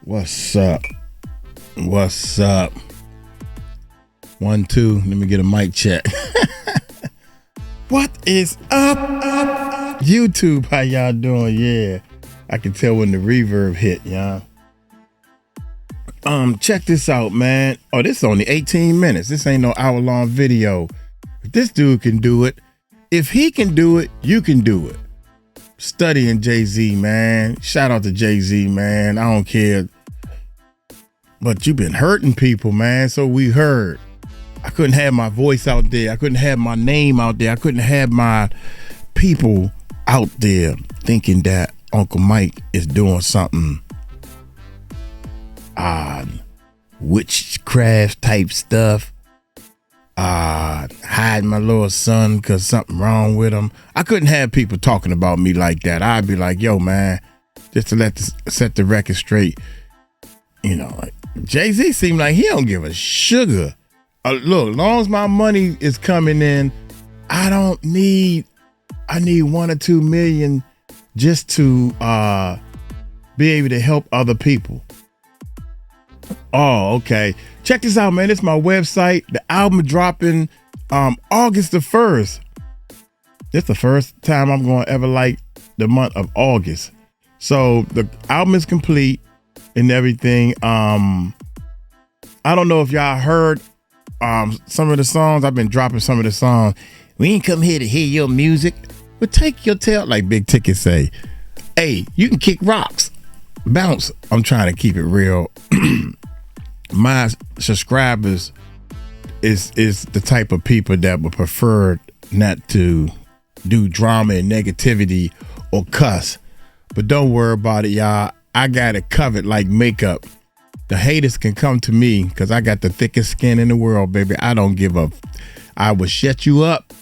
What's up? What's up? 1, 2. Let me get a mic check. What is up? YouTube, how y'all doing? Yeah, I can tell when the reverb hit, y'all. Check this out, man. Oh, this is only 18 minutes. This ain't no hour-long video. If this dude can do it, if he can do it, you can do it. Studying Jay-Z, man. Shout out to Jay-Z, man. I don't care. But you've been hurting people, man. So we heard. I couldn't have my voice out there. I couldn't have my name out there. I couldn't have my people out there thinking that Uncle Mike is doing something witchcraft type stuff. Hide my little son because something wrong with him. I couldn't have people talking about me like that. I'd be like, yo, man, just to set the record straight. You know, like, Jay-Z seemed like he don't give a sugar. Look, as long as my money is coming in, I need 1 or 2 million just to be able to help other people. Oh, okay. Check this out, man. It's my website. The album dropping August the 1st. It's the first time I'm going to ever like the month of August. So the album is complete and everything. I don't know if y'all heard some of the songs. I've been dropping some of the songs. We ain't come here to hear your music, but take your tail, like Big Ticket say. Hey, you can kick rocks, bounce. I'm trying to keep it real. My subscribers is the type of people that would prefer not to do drama and negativity or cuss. But don't worry about it, y'all. I got it covered like makeup. The haters can come to me because I got the thickest skin in the world, baby. I don't give up. I will shut you up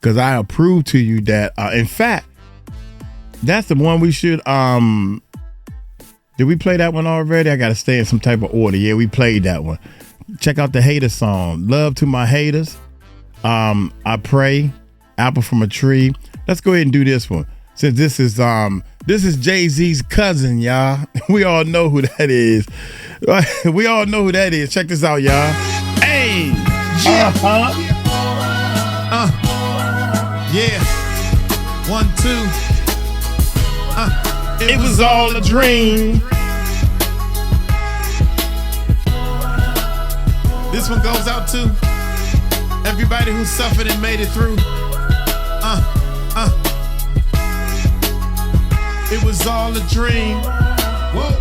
because I approve to you that. In fact, that's the one we should. Did we play that one already? I got to stay in some type of order. Yeah, we played that one. Check out the hater song. Love to my haters. I pray. Apple from a tree. Let's go ahead and do this one. Since this is Jay-Z's cousin, y'all. We all know who that is. We all know who that is. Check this out, y'all. Hey. Yeah. 1, 2. It was all a dream. This one goes out to everybody who suffered and made it through. It was all a dream. Whoa.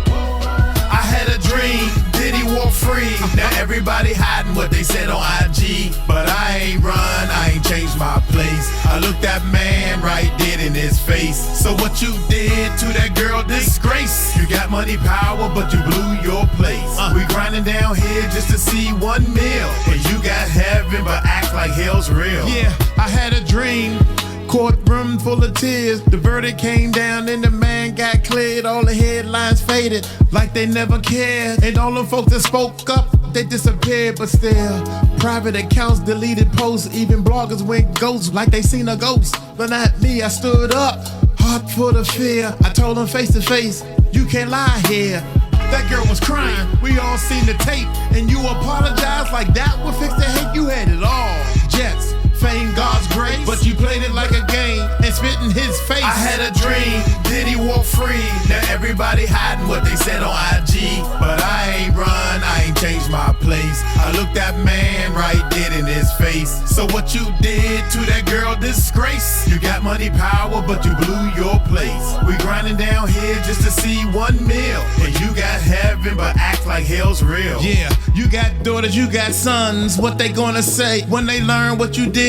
I had a dream. Diddy walk free. Now everybody hiding what they said on IG. But I ain't run, I ain't changed my place. I looked that man right dead in his face. So what you did to that girl, disgrace. You got money, power, but you blew your place. We grinding down here just to see 1 meal. And you got heaven, but act like hell's real. Yeah, I had a dream. Courtroom full of tears. The verdict came down and the man got cleared. All the headlines faded like they never cared. And all them folks that spoke up, they disappeared. But still, private accounts, deleted posts. Even bloggers went ghost like they seen a ghost. But not me, I stood up, heart full of fear. I told them face to face, you can't lie here. That girl was crying, we all seen the tape. And you apologized like that would fix the hate. You had it all, jets, fame, God's grace. But you played it like a game and spit in his face. I had a dream, Diddy walk free. Now everybody hiding what they said on IG. But I ain't run, I ain't changed my place. I looked that man right dead in his face. So what you did to that girl, disgrace. You got money, power, but you blew your place. We grinding down here just to see 1 meal. And you got heaven, but act like hell's real. Yeah, you got daughters, you got sons. What they gonna say when they learn what you did?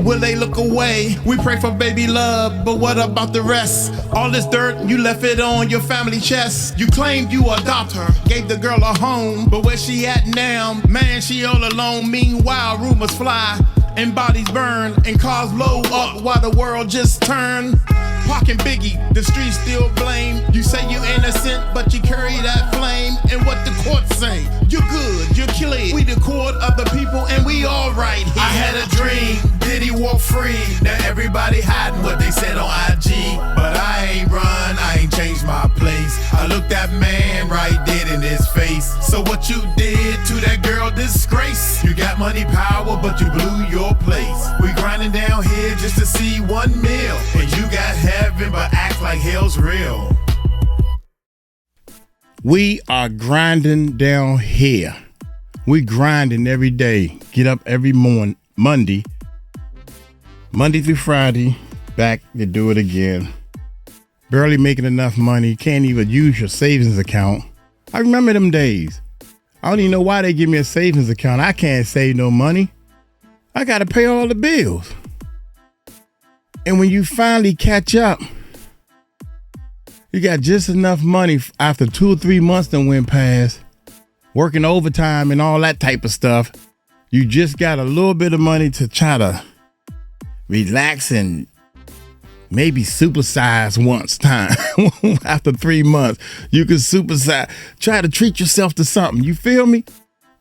Will they look away? We pray for baby love, but what about the rest? All this dirt, you left it on your family chest. You claimed you adopted her, gave the girl a home, but where she at now? Man, she all alone. Meanwhile, rumors fly and bodies burn and cars blow up while the world just turned. Pac and Biggie, the streets still blame. You say you innocent, but you carry that flame. And what the court say? You're good, you're clear. We the court of the people and we all right here. I had a dream, Diddy walk free. Now everybody hiding what they said on IG. But I ain't run, I ain't changed my place. I I looked that man right dead in his face. So what you did to that girl, disgrace. You got money, power, but you blew your place. We grinding down here just to see 1 meal. And you got heaven, but act like hell's real. We are grinding down here. We grinding every day. Get up every morning, Monday through Friday, back to do it again. Barely making enough money. Can't even use your savings account. I remember them days. I don't even know why they give me a savings account. I can't save no money. I got to pay all the bills. And when you finally catch up, you got just enough money after 2 or 3 months that went past, working overtime and all that type of stuff. You just got a little bit of money to try to relax and maybe supersize once time. After 3 months, you can supersize. Try to treat yourself to something. You feel me?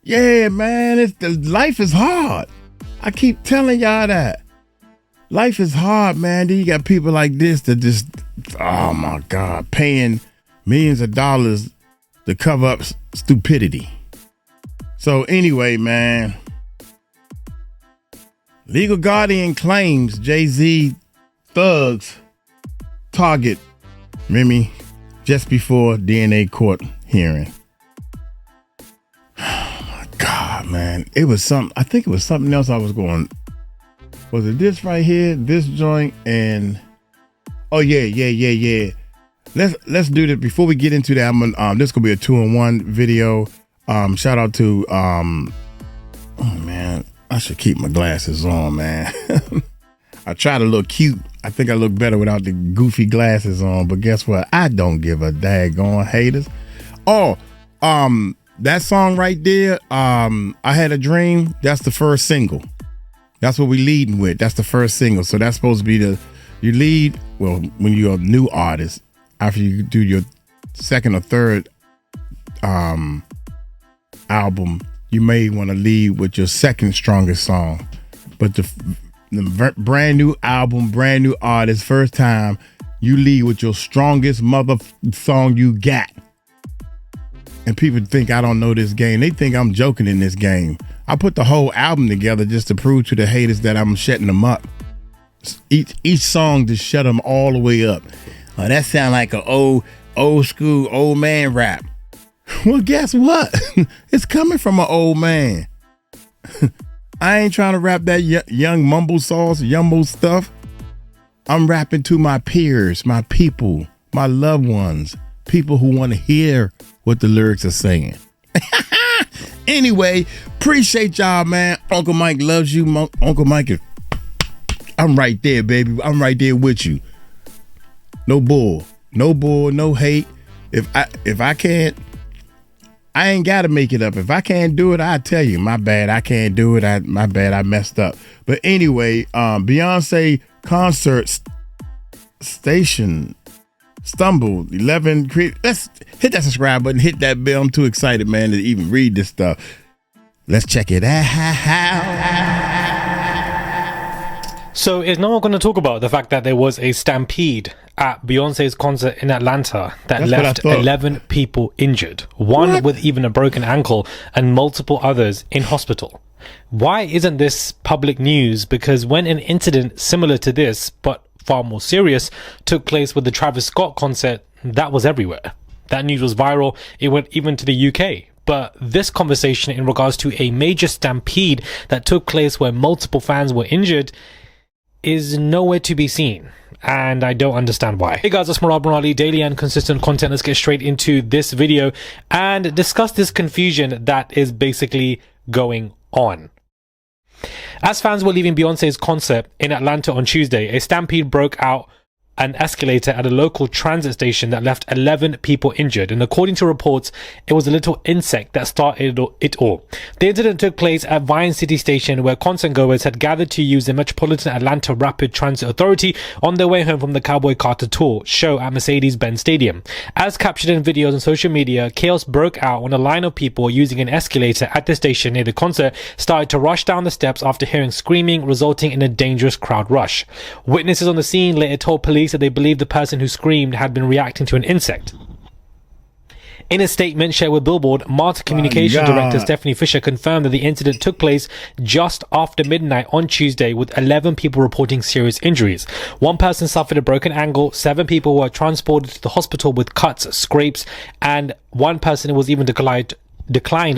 Yeah, man, life is hard. I keep telling y'all that. Life is hard, man. Then you got people like this that just, oh my God, paying millions of dollars to cover up stupidity. So anyway, man, legal guardian claims Jay-Z thugs target Remy just before DNA court hearing. Oh my God, man. It was something, I think it was something else I was going. Was it this right here? This joint and oh yeah. Let's do this before we get into that. This gonna be a 2-in-1 video. Shout out to oh man, I should keep my glasses on, man. I try to look cute. I think I look better without the goofy glasses on, but guess what? I don't give a daggone haters. Oh, that song right there, I Had a Dream, that's the first single. That's what we leading with. That's the first single. So that's supposed to be you lead, well, when you're a new artist, after you do your second or third album, you may want to lead with your second strongest song. But the brand new album, brand new artist, first time, you lead with your strongest mother song you got. And people think I don't know this game. They think I'm joking in this game. I put the whole album together just to prove to the haters that I'm shutting them up. Each song just shut them all the way up. That sound like an old school old man rap. Well, guess what? It's coming from an old man. I ain't trying to rap that young mumble sauce, yumbo stuff. I'm rapping to my peers, my people, my loved ones, people who want to hear what the lyrics are saying. Anyway, appreciate y'all, man. Uncle Mike loves you. Uncle Mike is, I'm right there, baby. I'm right there with you. No bull, no hate. If I can't, I ain't got to make it up. If I can't do it, I tell you, my bad, I can't do it. My bad, I messed up. But anyway, Beyonce concert station stumbled 11. Let's hit that subscribe button, hit that bell. I'm too excited, man, to even read this stuff. Let's check it out. So is no one going to talk about the fact that there was a stampede at Beyonce's concert in Atlanta that left 11 people injured, one with even a broken ankle and multiple others in hospital? Why isn't this public news? Because when an incident similar to this, but far more serious, took place with the Travis Scott concert, that was everywhere. That news was viral. It went even to the UK. But this conversation in regards to a major stampede that took place where multiple fans were injured is nowhere to be seen, and I don't understand why. Hey guys, it's Murad Murali, daily and consistent content. Let's get straight into this video and discuss this confusion that is basically going on. As fans were leaving Beyonce's concert in Atlanta on Tuesday, a stampede broke out an escalator at a local transit station that left 11 people injured, and according to reports, it was a little insect that started it all. The incident took place at Vine City Station, where concert goers had gathered to use the Metropolitan Atlanta Rapid Transit Authority on their way home from the Cowboy Carter Tour show at Mercedes-Benz Stadium. As captured in videos on social media, chaos broke out when a line of people using an escalator at the station near the concert started to rush down the steps after hearing screaming, resulting in a dangerous crowd rush. Witnesses on the scene later told police that they believed the person who screamed had been reacting to an insect. In a statement shared with Billboard, Marta Communication Director Stephanie Fisher confirmed that the incident took place just after midnight on Tuesday, with 11 people reporting serious injuries. One person suffered a broken ankle, 7 people were transported to the hospital with cuts, scrapes, and one person was even declined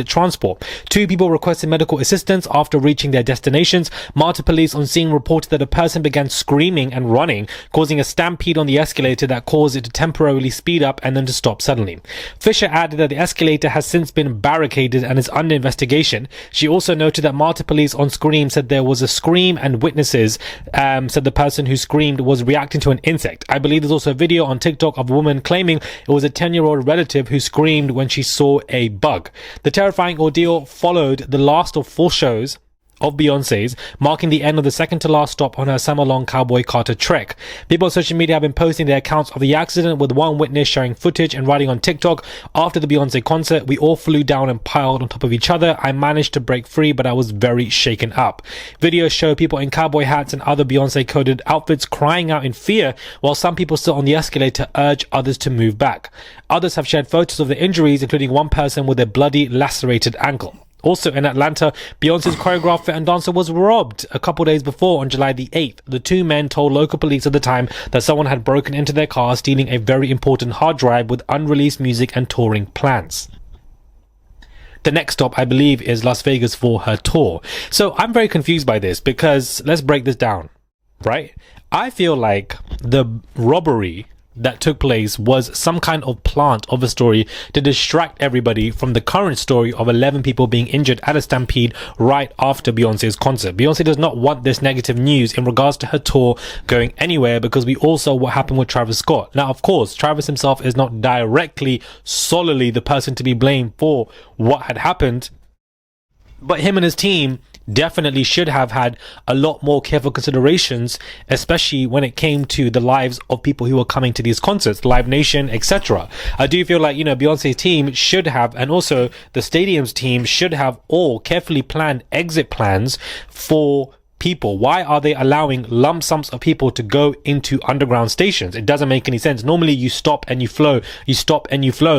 transport. 2 people requested medical assistance after reaching their destinations. Malta police on scene reported that a person began screaming and running, causing a stampede on the escalator that caused it to temporarily speed up and then to stop suddenly. Fisher added that the escalator has since been barricaded and is under investigation. She also noted that Malta police on screen said there was a scream, and witnesses said the person who screamed was reacting to an insect. I believe there's also a video on TikTok of a woman claiming it was a 10-year-old relative who screamed when she saw a bug. The terrifying ordeal followed the last of 4 shows of Beyonce's, marking the end of the second to last stop on her summer-long Cowboy Carter trek. People on social media have been posting their accounts of the accident, with one witness sharing footage and writing on TikTok, "After the Beyonce concert, we all flew down and piled on top of each other. I managed to break free, but I was very shaken up." Videos show people in cowboy hats and other Beyonce-coded outfits crying out in fear, while some people still on the escalator urge others to move back. Others have shared photos of the injuries, including one person with a bloody, lacerated ankle. Also in Atlanta, Beyonce's choreographer and dancer was robbed a couple days before on July the 8th. The 2 men told local police at the time that someone had broken into their car, stealing a very important hard drive with unreleased music and touring plans. The next stop, I believe, is Las Vegas for her tour. So I'm very confused by this, because let's break this down, right? I feel like the robbery that took place was some kind of plant of a story to distract everybody from the current story of 11 people being injured at a stampede right after Beyonce's concert. Beyonce does not want this negative news in regards to her tour going anywhere, because we all saw what happened with Travis Scott. Now, of course, Travis himself is not directly, solely the person to be blamed for what had happened, but him and his team definitely should have had a lot more careful considerations, especially when it came to the lives of people who were coming to these concerts, Live Nation, etc. I do feel like, Beyonce's team should have, and also the stadium's team should have, all carefully planned exit plans for people. Why are they allowing lump sums of people to go into underground stations? It doesn't make any sense. Normally you stop and you flow,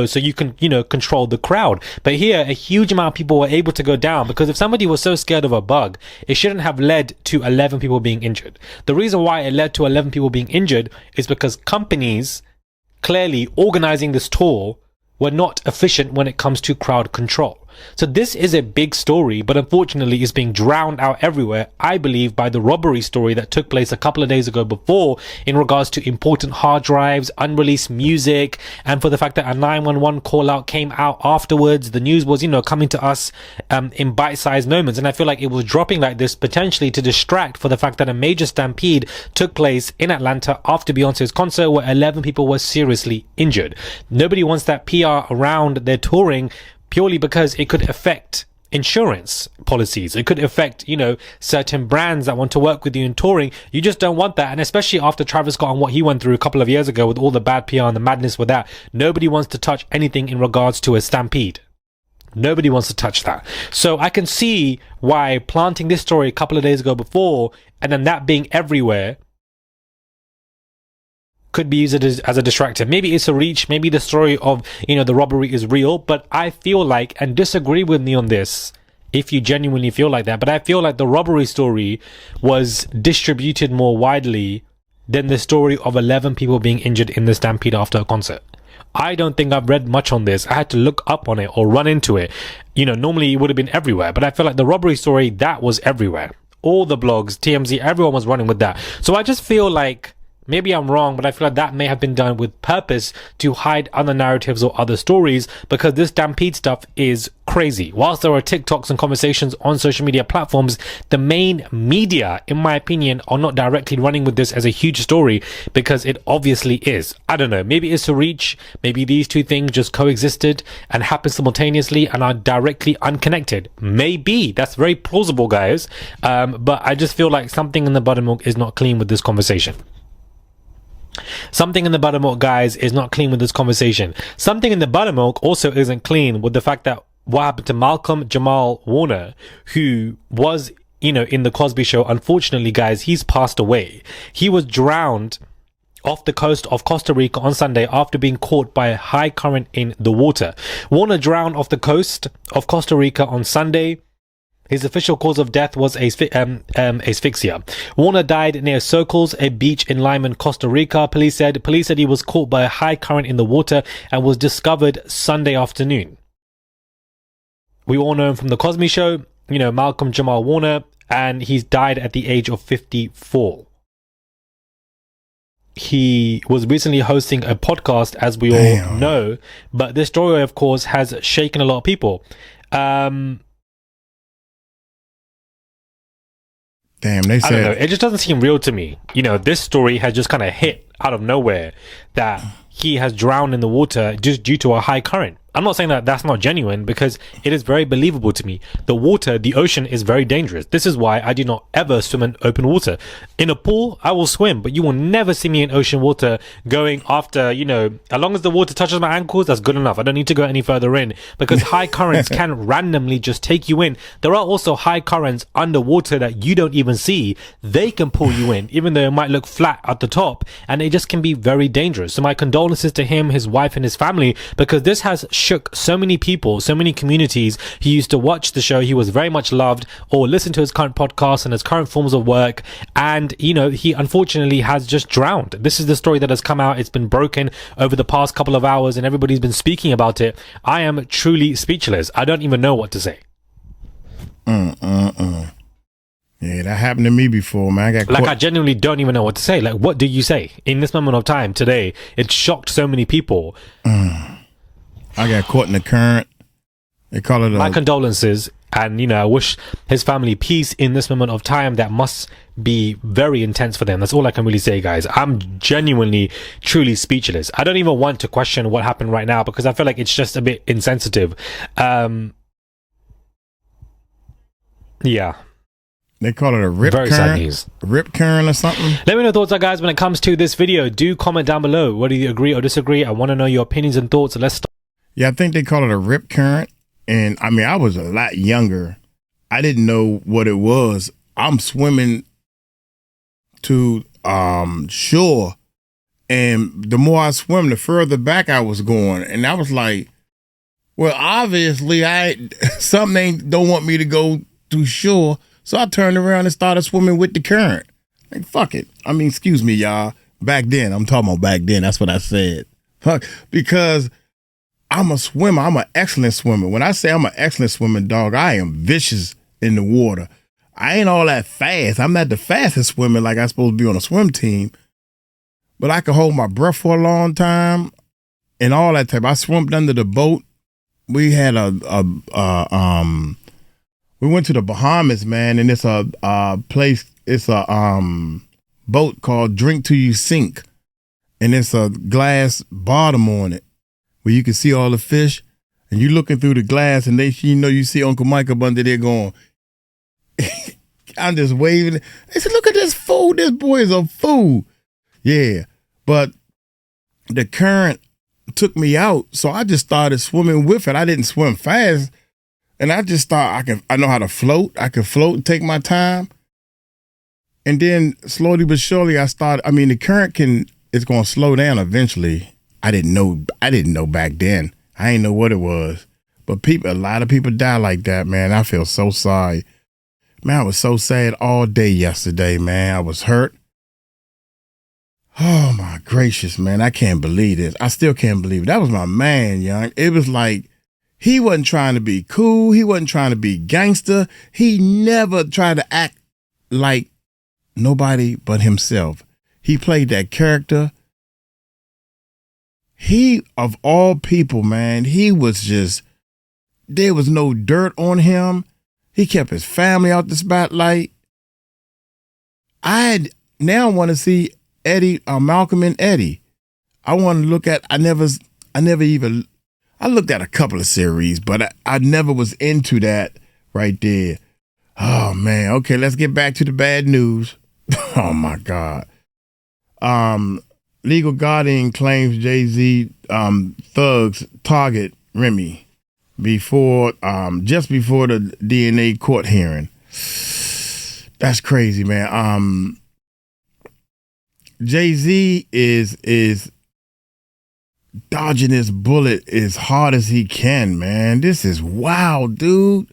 so you can, control the crowd. But here, a huge amount of people were able to go down, because if somebody was so scared of a bug, it shouldn't have led to 11 people being injured. The reason why it led to 11 people being injured is because companies clearly organizing this tour were not efficient when it comes to crowd control. So this is a big story, but unfortunately is being drowned out everywhere, I believe, by the robbery story that took place a couple of days ago before, in regards to important hard drives, unreleased music, and for the fact that a 911 call out came out afterwards. The news was, coming to us in bite-sized moments, and I feel like it was dropping like this potentially to distract for the fact that a major stampede took place in Atlanta after Beyonce's concert, where 11 people were seriously injured. Nobody wants that PR around their touring, purely because it could affect insurance policies. It could affect, certain brands that want to work with you in touring. You just don't want that. And especially after Travis Scott and what he went through a couple of years ago with all the bad PR and the madness with that, nobody wants to touch anything in regards to a stampede. Nobody wants to touch that. So I can see why planting this story a couple of days ago before, and then that being everywhere, could be used as a distractor. Maybe it's a reach. Maybe the story of, the robbery is real. But I feel like, and disagree with me on this if you genuinely feel like that, but I feel like the robbery story was distributed more widely than the story of 11 people being injured in the stampede after a concert. I don't think I've read much on this. I had to look up on it or run into it. Normally it would have been everywhere, but I feel like the robbery story, that was everywhere. All the blogs, TMZ, everyone was running with that. So I just feel like, maybe I'm wrong, but I feel like that may have been done with purpose to hide other narratives or other stories, because this stampede stuff is crazy. Whilst there are TikToks and conversations on social media platforms, the main media, in my opinion, are not directly running with this as a huge story, because it obviously is. I don't know, maybe it's a reach, maybe these two things just coexisted and happened simultaneously and are directly unconnected. Maybe, that's very plausible, guys, but I just feel like something in the buttermilk is not clean with this conversation. Something in the buttermilk, guys, is not clean with this conversation. Something in the buttermilk also isn't clean with the fact that what happened to Malcolm Jamal Warner, who was, in the Cosby Show. Unfortunately, guys, he's passed away. He was drowned off the coast of Costa Rica on Sunday after being caught by a high current in the water. Warner drowned off the coast of Costa Rica on Sunday. His official cause of death was asphyxia. Warner died near Socals, a beach in Lyman, Costa Rica. Police said he was caught by a high current in the water and was discovered Sunday afternoon. We all know him from the Cosby Show, Malcolm Jamal Warner, and he's died at the age of 54. He was recently hosting a podcast, as we all know, but this story, of course, has shaken a lot of people. Damn, they said... I don't know. It just doesn't seem real to me. This story has just kind of hit out of nowhere that he has drowned in the water just due to a high current. I'm not saying that that's not genuine, because it is very believable to me. The water, the ocean, is very dangerous. This is why I do not ever swim in open water. In a pool, I will swim, but you will never see me in ocean water going after, as long as the water touches my ankles, that's good enough. I don't need to go any further in, because high currents can randomly just take you in. There are also high currents underwater that you don't even see. They can pull you in, even though it might look flat at the top, and it just can be very dangerous. So my condolences to him, his wife, and his family, because this has shook so many people, so many communities. He used to watch the show. He was very much loved, or listen to his current podcast and his current forms of work. And, he unfortunately has just drowned. This is the story that has come out. It's been broken over the past couple of hours and everybody's been speaking about it. I am truly speechless. I don't even know what to say. Yeah, that happened to me before, man. I genuinely don't even know what to say. Like, what do you say in this moment of time today? It shocked so many people. I got caught in the current. They call it my condolences, and I wish his family peace in this moment of time. That must be very intense for them. That's all I can really say, guys. I'm genuinely, truly speechless. I don't even want to question what happened right now, because I feel like it's just a bit insensitive. Yeah. They call it a rip very current. Sad news. Rip current or something. Let me know your thoughts, guys, when it comes to this video. Do comment down below. Whether you agree or disagree. I want to know your opinions and thoughts. Let's start. Yeah, I think they call it a rip current. And I mean, I was a lot younger. I didn't know what it was. I'm swimming to shore, and the more I swim, the further back I was going. And I was like, well, obviously something don't want me to go to shore. So I turned around and started swimming with the current. Like, fuck it. I mean, excuse me, y'all. Back then, I'm talking about back then. That's what I said. Because I'm a swimmer. I'm an excellent swimmer. When I say I'm an excellent swimmer, dog, I am vicious in the water. I ain't all that fast. I'm not the fastest swimmer like I'm supposed to be on a swim team. But I can hold my breath for a long time and all that type. I swam under the boat. We had we went to the Bahamas, man, and it's a place, it's a boat called Drink Till You Sink. And it's a glass bottom on it where you can see all the fish, and you looking through the glass, and you see Uncle Mike up under there going, I'm just waving. They said, look at this fool. This boy is a fool. Yeah. But the current took me out, so I just started swimming with it. I didn't swim fast. And I just thought I know how to float. I can float and take my time. And then slowly but surely the current it's going to slow down eventually. I didn't know back then. I didn't know what it was. But a lot of people die like that, man. I feel so sorry. Man, I was so sad all day yesterday, man. I was hurt. Oh my gracious, man. I can't believe this. I still can't believe it. That was my man, young. It was like, he wasn't trying to be cool. He wasn't trying to be gangster. He never tried to act like nobody but himself. He played that character. He, of all people, man, he was just, there was no dirt on him. He kept his family out the spotlight. I want to see Malcolm and Eddie. I want to look at, I looked at a couple of series, but I never was into that right there. Oh, man. Okay, let's get back to the bad news. Oh, my God. Legal guardian claims Jay-Z thugs target Remy just before the DNA court hearing. That's crazy, man. Jay-Z is dodging his bullet as hard as he can, man. This is wild, dude.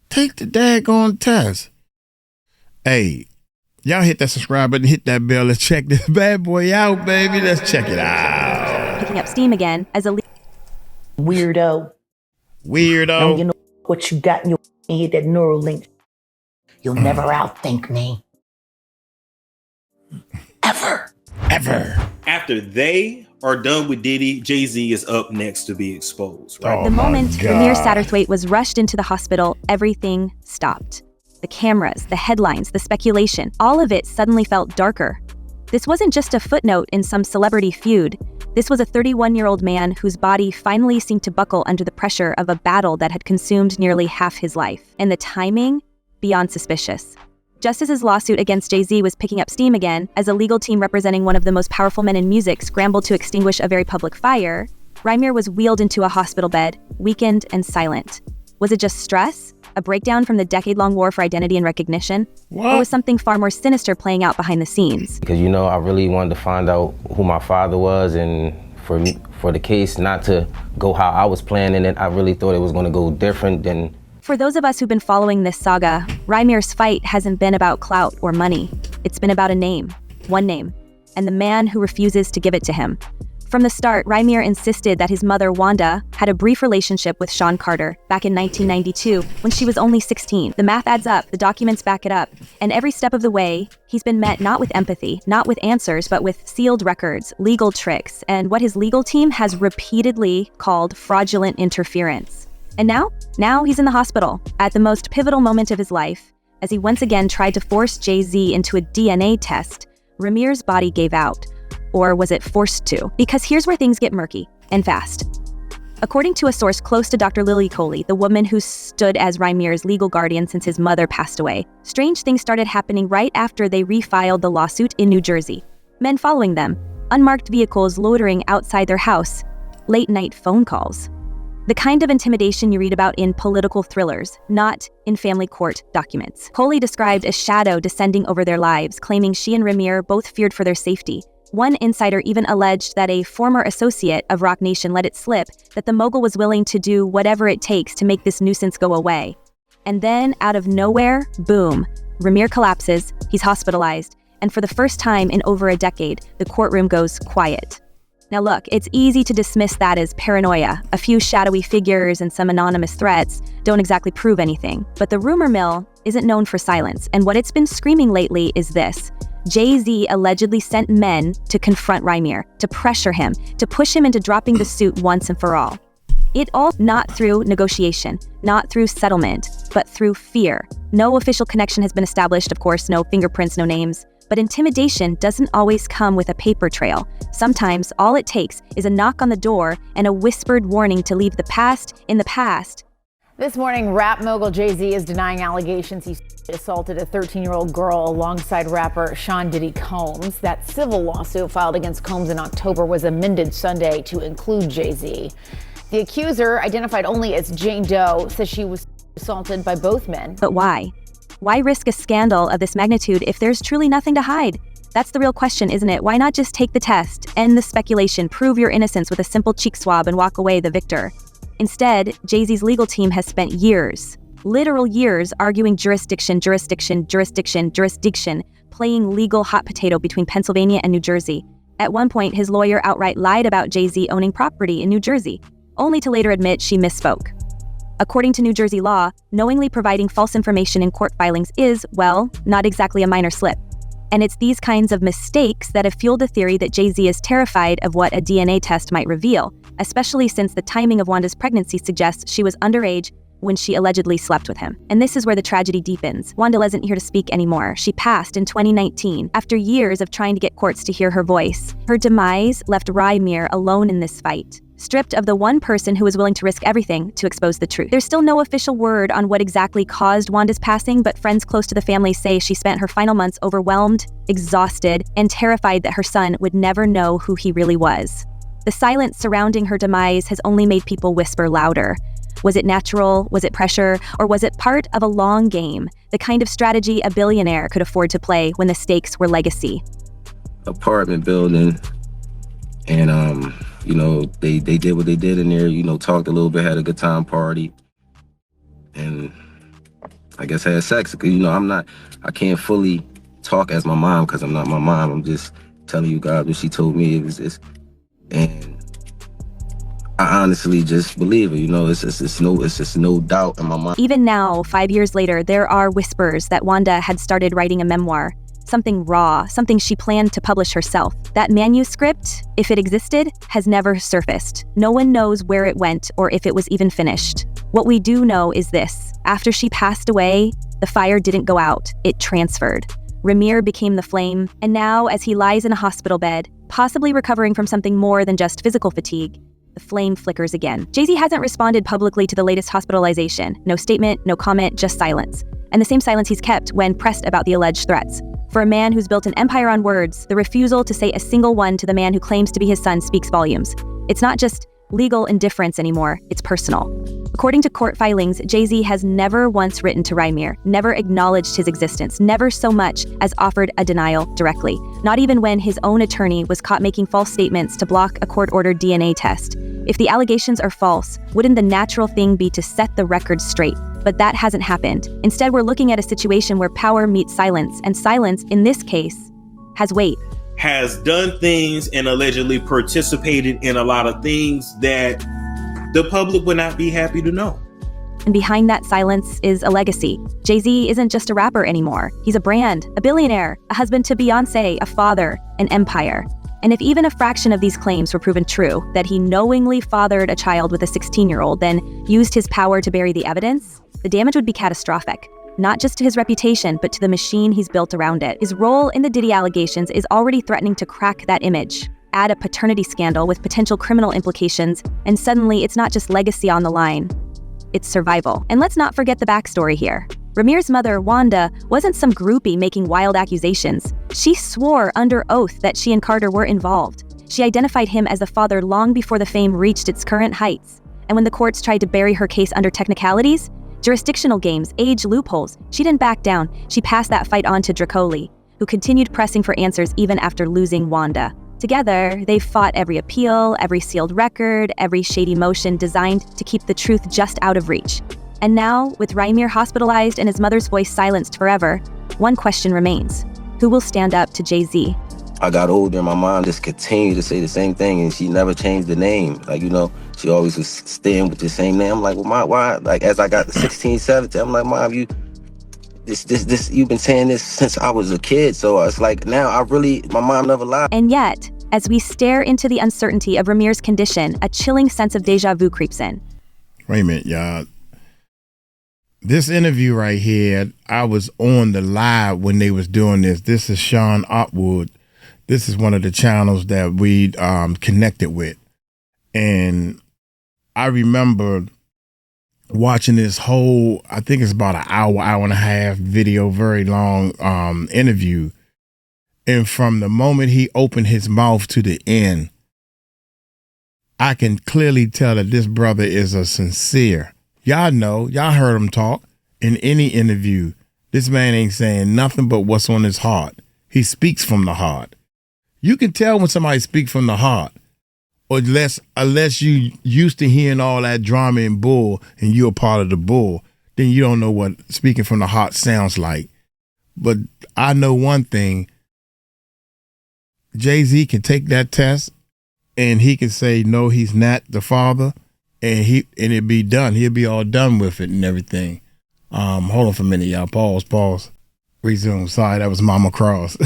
Take the daggone test. Hey, y'all hit that subscribe button, hit that bell. Let's check this bad boy out, baby. Let's check it out. Picking up steam again as a weirdo. Now you know what you got in your head, that neural link. You'll never outthink me. Ever. After they are done with Diddy, Jay-Z is up next to be exposed, right? Oh, the moment my Rymir God. Satterthwaite was rushed into the hospital, everything stopped. The cameras, the headlines, the speculation, all of it suddenly felt darker. This wasn't just a footnote in some celebrity feud. This was a 31-year-old man whose body finally seemed to buckle under the pressure of a battle that had consumed nearly half his life. And the timing? Beyond suspicious. Just as his lawsuit against Jay-Z was picking up steam again, as a legal team representing one of the most powerful men in music scrambled to extinguish a very public fire, Rymir was wheeled into a hospital bed, weakened and silent. Was it just stress? A breakdown from the decade-long war for identity and recognition? What? Or was something far more sinister playing out behind the scenes? Because, I really wanted to find out who my father was, and for the case not to go how I was planning it, I really thought it was going to go different than... For those of us who've been following this saga, Rymir's fight hasn't been about clout or money. It's been about a name, one name, and the man who refuses to give it to him. From the start, Rymir insisted that his mother, Wanda, had a brief relationship with Sean Carter back in 1992 when she was only 16. The math adds up, the documents back it up, and every step of the way, he's been met not with empathy, not with answers, but with sealed records, legal tricks, and what his legal team has repeatedly called fraudulent interference. And now he's in the hospital, at the most pivotal moment of his life, as he once again tried to force Jay-Z into a DNA test. Rymir's body gave out. Or was it forced to? Because here's where things get murky, and fast. According to a source close to Dr. Lily Coley, the woman who stood as Rymir's legal guardian since his mother passed away, strange things started happening right after they refiled the lawsuit in New Jersey. Men following them, unmarked vehicles loitering outside their house, late-night phone calls. The kind of intimidation you read about in political thrillers, not in family court documents. Coley described a shadow descending over their lives, claiming she and Rymir both feared for their safety. One insider even alleged that a former associate of Roc Nation let it slip that the mogul was willing to do whatever it takes to make this nuisance go away. And then, out of nowhere, boom, Rymir collapses, he's hospitalized, and for the first time in over a decade, the courtroom goes quiet. Now look, it's easy to dismiss that as paranoia. A few shadowy figures and some anonymous threats don't exactly prove anything. But the rumor mill isn't known for silence, and what it's been screaming lately is this. Jay-Z allegedly sent men to confront Rymir, to pressure him, to push him into dropping the suit once and for all. It all not through negotiation, not through settlement, but through fear. No official connection has been established, of course, no fingerprints, no names. But intimidation doesn't always come with a paper trail. Sometimes all it takes is a knock on the door and a whispered warning to leave the past in the past. This morning, rap mogul Jay-Z is denying allegations he assaulted a 13-year-old girl alongside rapper Sean Diddy Combs. That civil lawsuit filed against Combs in October was amended Sunday to include Jay-Z. The accuser, identified only as Jane Doe, says she was assaulted by both men. But why? Why risk a scandal of this magnitude if there's truly nothing to hide? That's the real question, isn't it? Why not just take the test, end the speculation, prove your innocence with a simple cheek swab and walk away the victor? Instead, Jay-Z's legal team has spent years, literal years, arguing jurisdiction, playing legal hot potato between Pennsylvania and New Jersey. At one point, his lawyer outright lied about Jay-Z owning property in New Jersey, only to later admit she misspoke. According to New Jersey law, knowingly providing false information in court filings is, well, not exactly a minor slip. And it's these kinds of mistakes that have fueled the theory that Jay-Z is terrified of what a DNA test might reveal, especially since the timing of Wanda's pregnancy suggests she was underage when she allegedly slept with him. And this is where the tragedy deepens. Wanda isn't here to speak anymore. She passed in 2019, after years of trying to get courts to hear her voice. Her demise left Rymir alone in this fight, stripped of the one person who was willing to risk everything to expose the truth. There's still no official word on what exactly caused Wanda's passing, but friends close to the family say she spent her final months overwhelmed, exhausted, and terrified that her son would never know who he really was. The silence surrounding her demise has only made people whisper louder. Was it natural? Was it pressure? Or was it part of a long game, the kind of strategy a billionaire could afford to play when the stakes were legacy? apartment building, and you know, they did what they did in there. You know, talked a little bit, had a good time, party, and I guess had sex. You know, I can't fully talk as my mom because I'm not my mom. I'm just telling you guys what she told me. It was this, and I honestly just believe it. You know, it's just no doubt in my mind. Even now, 5 years later, there are whispers that Wanda had started writing a memoir. Something raw, something she planned to publish herself. That manuscript, if it existed, has never surfaced. No one knows where it went or if it was even finished. What we do know is this: after she passed away, the fire didn't go out, it transferred. Rymir became the flame, and now as he lies in a hospital bed, possibly recovering from something more than just physical fatigue, the flame flickers again. Jay-Z hasn't responded publicly to the latest hospitalization. No statement, no comment, just silence. And the same silence he's kept when pressed about the alleged threats. For a man who's built an empire on words, the refusal to say a single one to the man who claims to be his son speaks volumes. It's not just legal indifference anymore, it's personal. According to court filings, Jay-Z has never once written to Rymir, never acknowledged his existence, never so much as offered a denial directly. Not even when his own attorney was caught making false statements to block a court-ordered DNA test. If the allegations are false, wouldn't the natural thing be to set the record straight? But that hasn't happened. Instead, we're looking at a situation where power meets silence, and silence, in this case, has weight. Has done things and allegedly participated in a lot of things that the public would not be happy to know. And behind that silence is a legacy. Jay-Z isn't just a rapper anymore. He's a brand, a billionaire, a husband to Beyonce, a father, an empire. And if even a fraction of these claims were proven true, that he knowingly fathered a child with a 16-year-old, then used his power to bury the evidence, the damage would be catastrophic. Not just to his reputation, but to the machine he's built around it. His role in the Diddy allegations is already threatening to crack that image. Add a paternity scandal with potential criminal implications, and suddenly it's not just legacy on the line, it's survival. And let's not forget the backstory here. Rymir's mother, Wanda, wasn't some groupie making wild accusations. She swore under oath that she and Carter were involved. She identified him as the father long before the fame reached its current heights. And when the courts tried to bury her case under technicalities, jurisdictional games, age loopholes, she didn't back down. She passed that fight on to Dracoli, who continued pressing for answers even after losing Wanda. Together, they've fought every appeal, every sealed record, every shady motion designed to keep the truth just out of reach. And now, with Rymir hospitalized and his mother's voice silenced forever, one question remains: who will stand up to Jay-Z? I got older and my mom just continued to say the same thing, and she never changed the name. Like, you know, she always was staying with the same name. I'm like, well, Mom, why? Like, as I got 16, 17, I'm like, Mom, you've been saying this since I was a kid. So it's like, now my mom never lied. And yet, as we stare into the uncertainty of Rymir's condition, a chilling sense of deja vu creeps in. Wait a minute, y'all. This interview right here, I was on the live when they was doing this. This is Sean Otwood. This is one of the channels that we connected with. And I remember watching this whole, I think it's about an hour and a half video, very long interview. And from the moment he opened his mouth to the end, I can clearly tell that this brother is a sincere. Y'all know, y'all heard him talk in any interview. This man ain't saying nothing but what's on his heart. He speaks from the heart. You can tell when somebody speaks from the heart, or unless you used to hearing all that drama and bull and you're a part of the bull, then you don't know what speaking from the heart sounds like. But I know one thing, Jay-Z can take that test and he can say, no, he's not the father, and it'd be done. He'll be all done with it and everything. Hold on for a minute, y'all. Pause. Resume. Sorry, that was Mama Cross.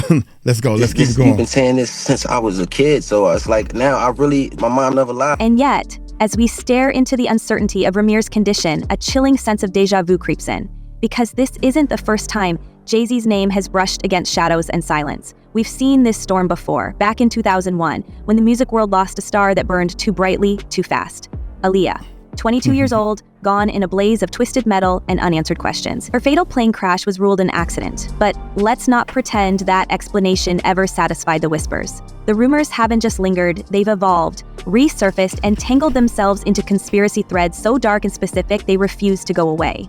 Let's go. Let's keep going. You've been saying this since I was a kid, so it's like, now my mom never lied. And yet, as we stare into the uncertainty of Rymir's condition, a chilling sense of deja vu creeps in. Because this isn't the first time Jay-Z's name has brushed against shadows and silence. We've seen this storm before, back in 2001, when the music world lost a star that burned too brightly, too fast. Aaliyah, 22 years old, gone in a blaze of twisted metal and unanswered questions. Her fatal plane crash was ruled an accident, but let's not pretend that explanation ever satisfied the whispers. The rumors haven't just lingered, they've evolved, resurfaced, and tangled themselves into conspiracy threads so dark and specific they refuse to go away.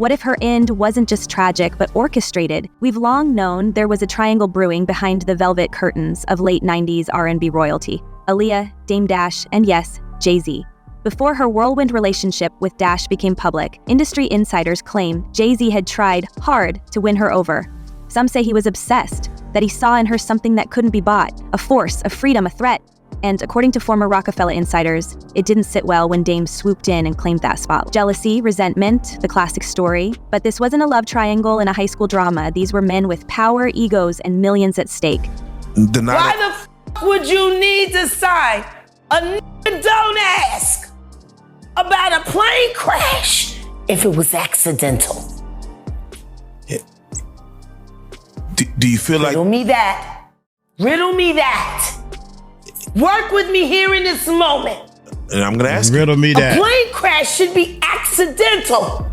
What if her end wasn't just tragic, but orchestrated? We've long known there was a triangle brewing behind the velvet curtains of late 90s R&B royalty. Aaliyah, Dame Dash, and yes, Jay-Z. Before her whirlwind relationship with Dash became public, industry insiders claim Jay-Z had tried hard to win her over. Some say he was obsessed, that he saw in her something that couldn't be bought, a force, a freedom, a threat. And according to former Rockefeller insiders, it didn't sit well when Dame swooped in and claimed that spot. Jealousy, resentment, the classic story. But this wasn't a love triangle in a high school drama. These were men with power, egos, and millions at stake. Why the f would you need to sign? Don't ask about a plane crash if it was accidental. Do you feel like... Riddle me that. Riddle me that. Work with me here in this moment. And I'm gonna ask Riddle me that. A plane crash should be accidental.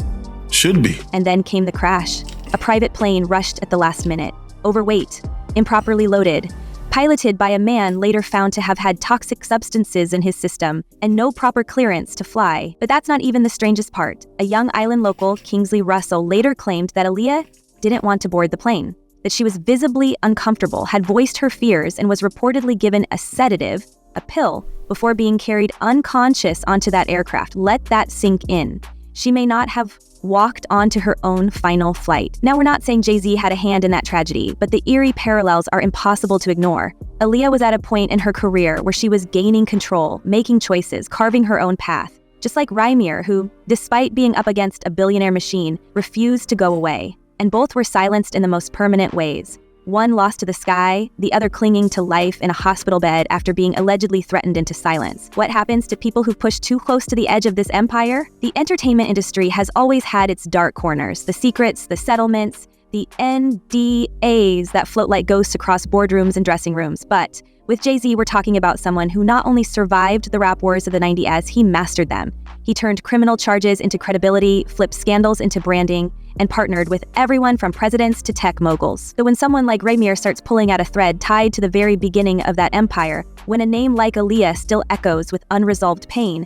Should be. And then came the crash. A private plane rushed at the last minute. Overweight, improperly loaded, piloted by a man later found to have had toxic substances in his system and no proper clearance to fly. But that's not even the strangest part. A young island local, Kingsley Russell, later claimed that Aaliyah didn't want to board the plane, that she was visibly uncomfortable, had voiced her fears, and was reportedly given a sedative, a pill, before being carried unconscious onto that aircraft. Let that sink in. She may not have walked onto her own final flight. Now, we're not saying Jay-Z had a hand in that tragedy, but the eerie parallels are impossible to ignore. Aaliyah was at a point in her career where she was gaining control, making choices, carving her own path. Just like Rymir, who, despite being up against a billionaire machine, refused to go away. And both were silenced in the most permanent ways. One lost to the sky, the other clinging to life in a hospital bed after being allegedly threatened into silence. What happens to people who push too close to the edge of this empire? The entertainment industry has always had its dark corners, the secrets, the settlements, the NDAs that float like ghosts across boardrooms and dressing rooms. But with Jay-Z, we're talking about someone who not only survived the rap wars of the 90s, he mastered them. He turned criminal charges into credibility, flipped scandals into branding, and partnered with everyone from presidents to tech moguls. So when someone like Rymir starts pulling out a thread tied to the very beginning of that empire, when a name like Aaliyah still echoes with unresolved pain,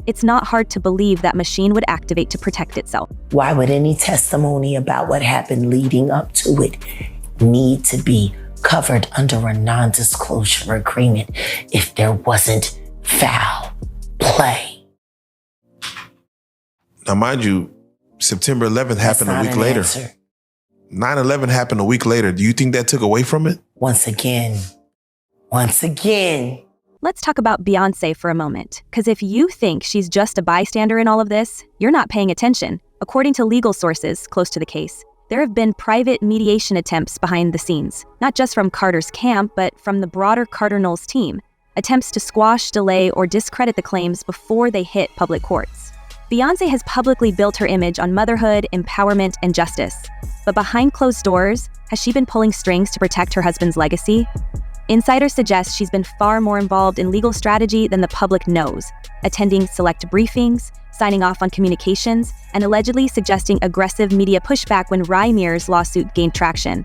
it's not hard to believe that machine would activate to protect itself. Why would any testimony about what happened leading up to it need to be covered under a non-disclosure agreement if there wasn't foul play? Now, mind you, September 11th happened a week later. 9/11 happened a week later. Do you think that took away from it? Once again. Let's talk about Beyonce for a moment, because if you think she's just a bystander in all of this, you're not paying attention. According to legal sources close to the case, there have been private mediation attempts behind the scenes, not just from Carter's camp, but from the broader Carter Knowles team, attempts to squash, delay, or discredit the claims before they hit public courts. Beyonce has publicly built her image on motherhood, empowerment, and justice. But behind closed doors, has she been pulling strings to protect her husband's legacy? Insiders suggest she's been far more involved in legal strategy than the public knows, attending select briefings, signing off on communications, and allegedly suggesting aggressive media pushback when Rymir's lawsuit gained traction.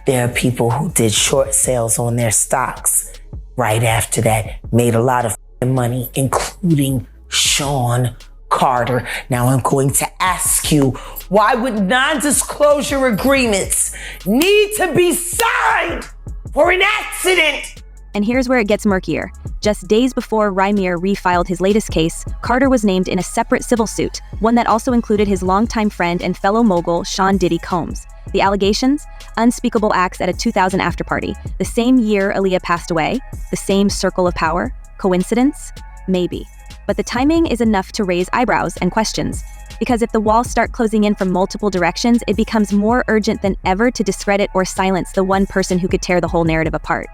There are people who did short sales on their stocks right after that, made a lot of money, including Sean Carter. Now I'm going to ask you, why would non-disclosure agreements need to be signed for an accident? And here's where it gets murkier. Just days before Rymir refiled his latest case, Carter was named in a separate civil suit, one that also included his longtime friend and fellow mogul, Sean Diddy Combs. The allegations? Unspeakable acts at a 2000 afterparty. The same year Aaliyah passed away, the same circle of power. Coincidence? Maybe. But the timing is enough to raise eyebrows and questions. Because if the walls start closing in from multiple directions, it becomes more urgent than ever to discredit or silence the one person who could tear the whole narrative apart.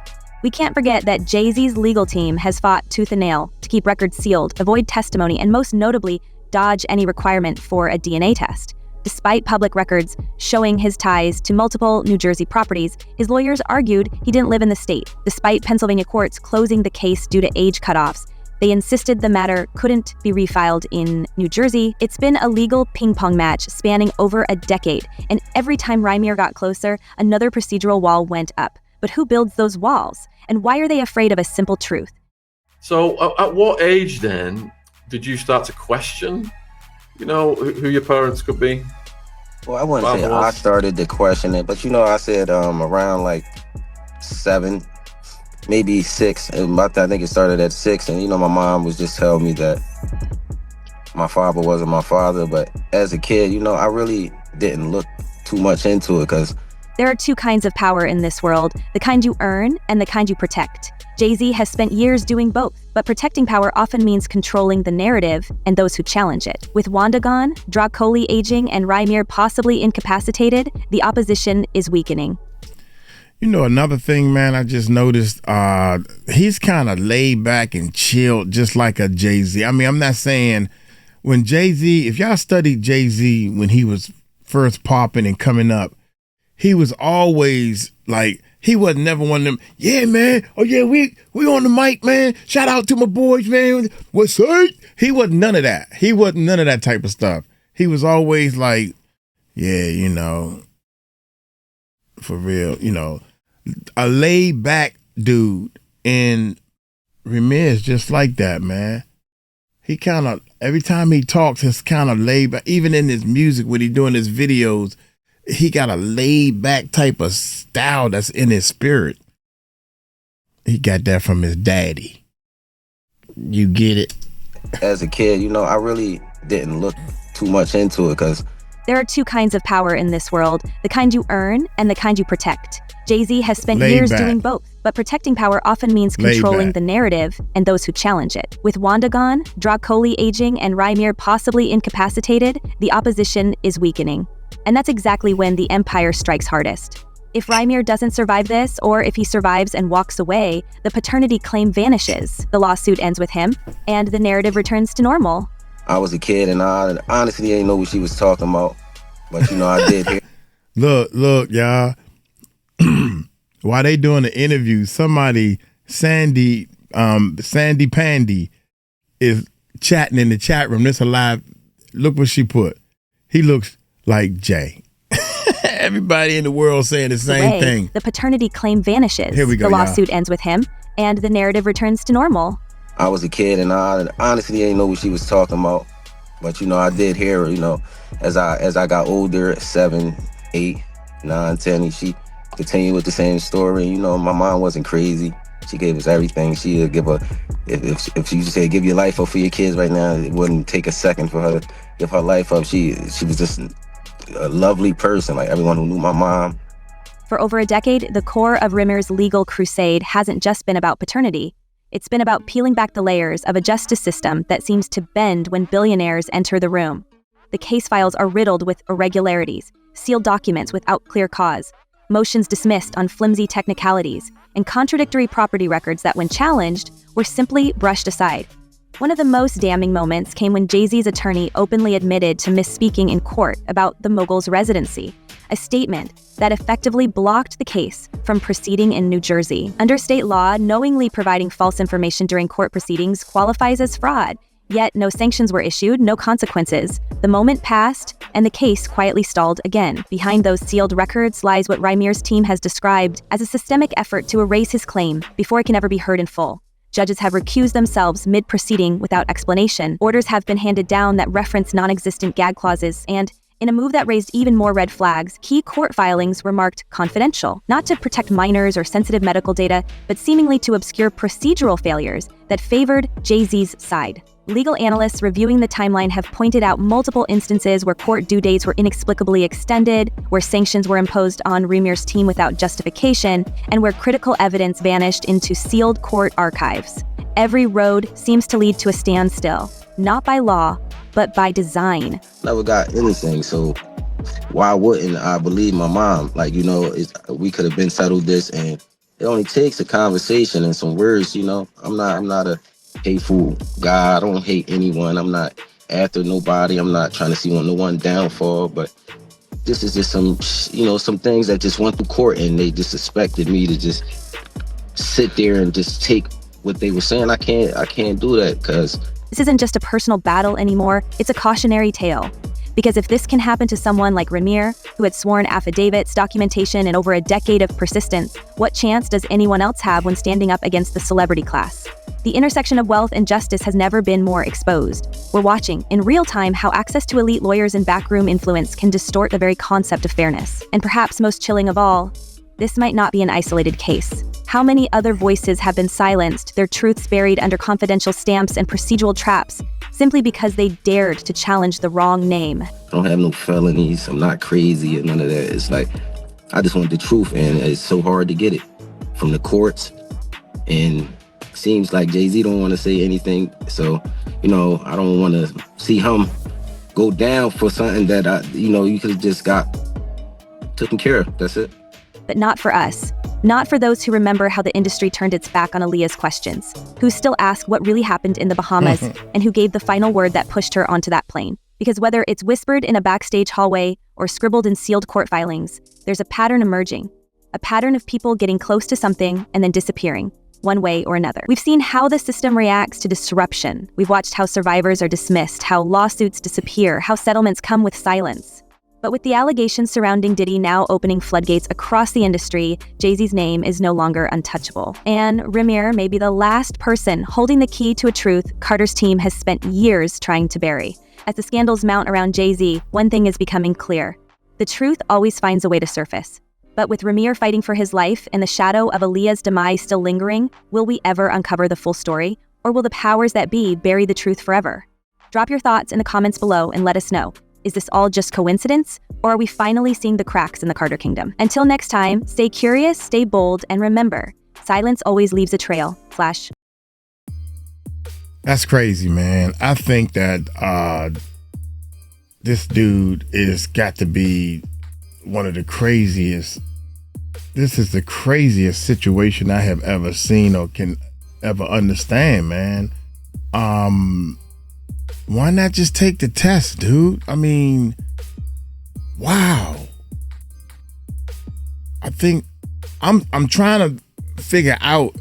We can't forget that Jay-Z's legal team has fought tooth and nail to keep records sealed, avoid testimony, and most notably, dodge any requirement for a DNA test. Despite public records showing his ties to multiple New Jersey properties, his lawyers argued he didn't live in the state. Despite Pennsylvania courts closing the case due to age cutoffs, they insisted the matter couldn't be refiled in New Jersey. It's been a legal ping-pong match spanning over a decade, and every time Rymir got closer, another procedural wall went up. But who builds those walls? And why are they afraid of a simple truth? So at what age then did you start to question You know who your parents could be? Well, I wouldn't say I started to question it, but I said around like 7, maybe 6, and I think it started at 6. And my mom was just telling me that my father wasn't my father. But as a kid, I really didn't look too much into it because there are two kinds of power in this world, the kind you earn and the kind you protect. Jay-Z has spent years doing both, but protecting power often means controlling the narrative and those who challenge it. With Wanda gone, Dracoli aging, and Rymir possibly incapacitated, the opposition is weakening. Another thing, man, I just noticed, he's kind of laid back and chilled, just like a Jay-Z. I mean, I'm not saying when Jay-Z, if y'all studied Jay-Z when he was first popping and coming up, he was always like, he was never one of them, yeah, man, oh yeah, we on the mic, man, shout out to my boys, man, what's up? He wasn't none of that. He wasn't none of that type of stuff. He was always like, yeah, for real, a laid back dude. And Rymir is just like that, man. He kind of, every time he talks, it's kind of laid back. Even in his music, when he doing his videos, he got a laid back type of style that's in his spirit. He got that from his daddy. You get it? As a kid, I really didn't look too much into it because there are two kinds of power in this world, the kind you earn and the kind you protect. Jay-Z has spent years doing both, but protecting power often means controlling the narrative and those who challenge it. With Wanda gone, Dracoli aging, and Rymir possibly incapacitated, the opposition is weakening. And that's exactly when the empire strikes hardest. If Rymir doesn't survive this, or if he survives and walks away, the paternity claim vanishes, the lawsuit ends with him, and the narrative returns to normal. I was a kid and I honestly didn't know what she was talking about, but I did hear. Look, y'all. While they doing the interview, somebody, Sandy Pandy, is chatting in the chat room. This a live. Look what she put. He looks like Jay. Everybody in the world saying the same thing. The paternity claim vanishes. Here we go, the lawsuit ends with him, and the narrative returns to normal. I was a kid and I honestly didn't know what she was talking about, but I did hear her. As I got older, 7, 8, 9, 10, she continued with the same story. My mom wasn't crazy. She gave us everything. She would give if she said give your life up for your kids right now, it wouldn't take a second for her to give her life up. She was just a lovely person, like everyone who knew my mom. For over a decade, the core of Rymir's legal crusade hasn't just been about paternity. It's been about peeling back the layers of a justice system that seems to bend when billionaires enter the room. The case files are riddled with irregularities, sealed documents without clear cause, motions dismissed on flimsy technicalities, and contradictory property records that, when challenged, were simply brushed aside. One of the most damning moments came when Jay-Z's attorney openly admitted to misspeaking in court about the mogul's residency, a statement that effectively blocked the case from proceeding in New Jersey. Under state law, knowingly providing false information during court proceedings qualifies as fraud, yet no sanctions were issued, no consequences. The moment passed, and the case quietly stalled again. Behind those sealed records lies what Rymir's team has described as a systemic effort to erase his claim before it can ever be heard in full. Judges have recused themselves mid-proceeding without explanation. Orders have been handed down that reference non-existent gag clauses, and in a move that raised even more red flags, key court filings were marked confidential, not to protect minors or sensitive medical data, but seemingly to obscure procedural failures that favored Jay-Z's side. Legal analysts reviewing the timeline have pointed out multiple instances where court due dates were inexplicably extended, where sanctions were imposed on Rymir's team without justification, and where critical evidence vanished into sealed court archives. Every road seems to lead to a standstill, not by law, but by design. Never got anything, so why wouldn't I believe my mom? We could have been settled this, and it only takes a conversation and some words. I'm not a hateful guy. I don't hate anyone. I'm not after nobody. I'm not trying to see no one downfall. But this is just some things that just went through court, and they just expected me to just sit there and just take what they were saying. I can't do that because this isn't just a personal battle anymore. It's a cautionary tale. Because if this can happen to someone like Rymir, who had sworn affidavits, documentation, and over a decade of persistence, what chance does anyone else have when standing up against the celebrity class? The intersection of wealth and justice has never been more exposed. We're watching, in real time, how access to elite lawyers and backroom influence can distort the very concept of fairness. And perhaps most chilling of all, this might not be an isolated case. How many other voices have been silenced, their truths buried under confidential stamps and procedural traps, simply because they dared to challenge the wrong name? I don't have no felonies. I'm not crazy or none of that. It's like, I just want the truth, and it's so hard to get it from the courts. And seems like Jay-Z don't want to say anything. So, I don't want to see him go down for something that, you could have just got taken care of. That's it. But not for us. Not for those who remember how the industry turned its back on Aaliyah's questions, who still ask what really happened in the Bahamas, and who gave the final word that pushed her onto that plane. Because whether it's whispered in a backstage hallway or scribbled in sealed court filings, there's a pattern emerging. A pattern of people getting close to something and then disappearing, one way or another. We've seen how the system reacts to disruption. We've watched how survivors are dismissed, how lawsuits disappear, how settlements come with silence. But with the allegations surrounding Diddy now opening floodgates across the industry, Jay-Z's name is no longer untouchable. And Rymir may be the last person holding the key to a truth Carter's team has spent years trying to bury. As the scandals mount around Jay-Z, one thing is becoming clear. The truth always finds a way to surface. But with Rymir fighting for his life and the shadow of Aaliyah's demise still lingering, will we ever uncover the full story? Or will the powers that be bury the truth forever? Drop your thoughts in the comments below and let us know. Is this all just coincidence? Or are we finally seeing the cracks in the Carter Kingdom? Until next time, stay curious, stay bold, and remember, silence always leaves a trail. Flash. That's crazy, man. I think that this dude is got to be one of the craziest. This is the craziest situation I have ever seen or can ever understand, man. Why not just take the test, dude? I mean, wow. I think I'm trying to figure out,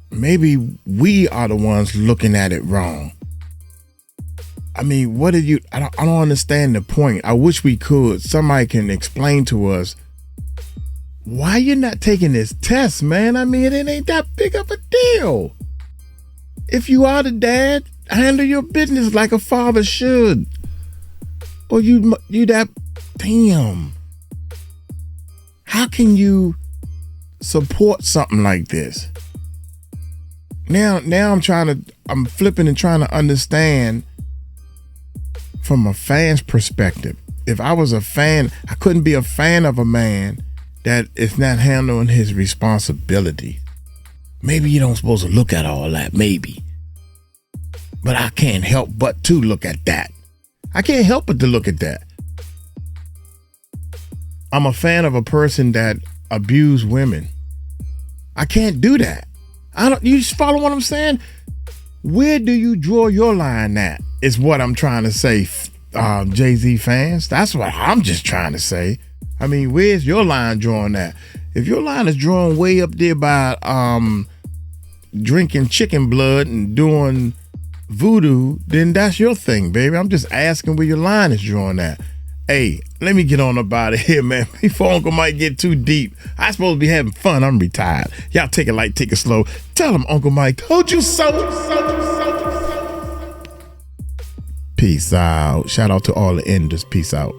maybe we are the ones looking at it wrong. I mean, I don't understand the point. I wish we could. Somebody can explain to us why you're not taking this test, man. I mean, it ain't that big of a deal. If you are the dad, handle your business like a father should. Or you that, damn. How can you support something like this? Now I'm flipping and trying to understand from a fan's perspective. If I was a fan, I couldn't be a fan of a man that is not handling his responsibility. Maybe you don't supposed to look at all that, maybe. But I can't help but to look at that. I can't help but to look at that. I'm a fan of a person that abused women. I can't do that. You just follow what I'm saying? Where do you draw your line at? Is what I'm trying to say, Jay-Z fans. That's what I'm just trying to say. I mean, where's your line drawn at? If your line is drawn way up there by drinking chicken blood and doing voodoo, then that's your thing, baby. I'm just asking where your line is drawn at. Hey, let me get on up out of here, man, before Uncle Mike get too deep. I supposed to be having fun. I'm retired. Y'all take it light, take it slow. Tell him Uncle Mike told you so. Peace out. Shout out to all the enders. Peace out.